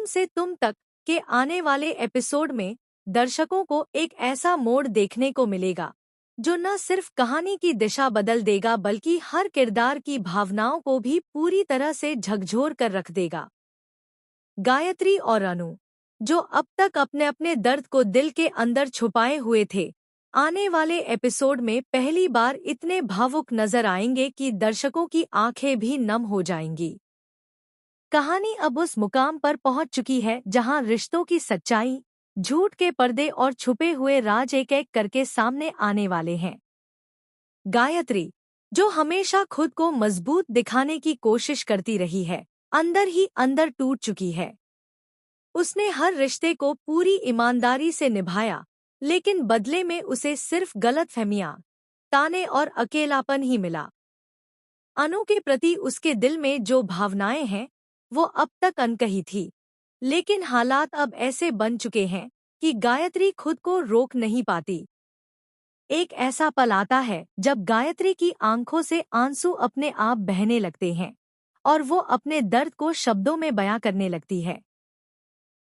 तुम से तुम तक के आने वाले एपिसोड में दर्शकों को एक ऐसा मोड़ देखने को मिलेगा जो न सिर्फ कहानी की दिशा बदल देगा बल्कि हर किरदार की भावनाओं को भी पूरी तरह से झकझोर कर रख देगा। गायत्री और अनु, जो अब तक अपने अपने दर्द को दिल के अंदर छुपाए हुए थे, आने वाले एपिसोड में पहली बार इतने भावुक नजर आएंगे कि दर्शकों की आंखें भी नम हो जाएंगी। कहानी अब उस मुकाम पर पहुंच चुकी है जहां रिश्तों की सच्चाई, झूठ के पर्दे और छुपे हुए राज एक एक करके सामने आने वाले हैं। गायत्री, जो हमेशा खुद को मजबूत दिखाने की कोशिश करती रही है, अंदर ही अंदर टूट चुकी है। उसने हर रिश्ते को पूरी ईमानदारी से निभाया, लेकिन बदले में उसे सिर्फ गलतफहमियां, ताने और अकेलापन ही मिला। अनु के प्रति उसके दिल में जो भावनाएं हैं, वो अब तक अनकही थी, लेकिन हालात अब ऐसे बन चुके हैं कि गायत्री खुद को रोक नहीं पाती। एक ऐसा पल आता है जब गायत्री की आंखों से आंसू अपने आप बहने लगते हैं और वो अपने दर्द को शब्दों में बयां करने लगती है।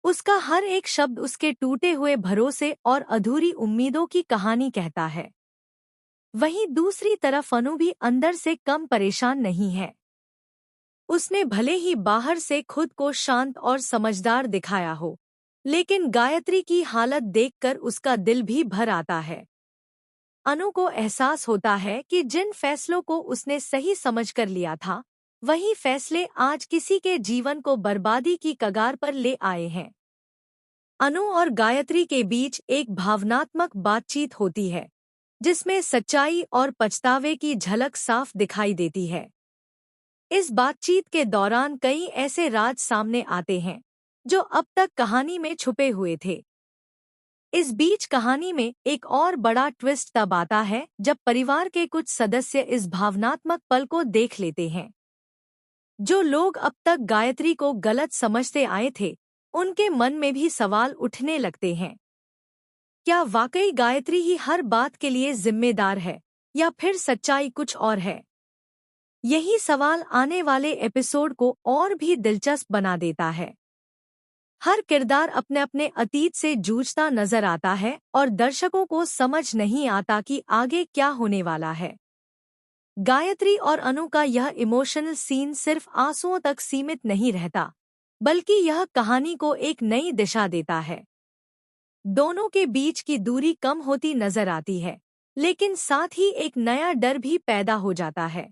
उसका हर एक शब्द उसके टूटे हुए भरोसे और अधूरी उम्मीदों की कहानी कहता है। वहीं दूसरी तरफ अनु भी अंदर से कम परेशान नहीं है। उसने भले ही बाहर से खुद को शांत और समझदार दिखाया हो, लेकिन गायत्री की हालत देखकर उसका दिल भी भर आता है। अनु को एहसास होता है कि जिन फैसलों को उसने सही समझकर लिया था, वही फैसले आज किसी के जीवन को बर्बादी की कगार पर ले आए हैं। अनु और गायत्री के बीच एक भावनात्मक बातचीत होती है, जिसमें सच्चाई और पछतावे की झलक साफ दिखाई देती है। इस बातचीत के दौरान कई ऐसे राज सामने आते हैं जो अब तक कहानी में छुपे हुए थे। इस बीच कहानी में एक और बड़ा ट्विस्ट तब आता है जब परिवार के कुछ सदस्य इस भावनात्मक पल को देख लेते हैं। जो लोग अब तक गायत्री को गलत समझते आए थे, उनके मन में भी सवाल उठने लगते हैं। क्या वाकई गायत्री ही हर बात के लिए जिम्मेदार है, या फिर सच्चाई कुछ और है? यही सवाल आने वाले एपिसोड को और भी दिलचस्प बना देता है। हर किरदार अपने अपने अतीत से जूझता नजर आता है और दर्शकों को समझ नहीं आता कि आगे क्या होने वाला है। गायत्री और अनु का यह इमोशनल सीन सिर्फ आंसुओं तक सीमित नहीं रहता, बल्कि यह कहानी को एक नई दिशा देता है। दोनों के बीच की दूरी कम होती नजर आती है, लेकिन साथ ही एक नया डर भी पैदा हो जाता है।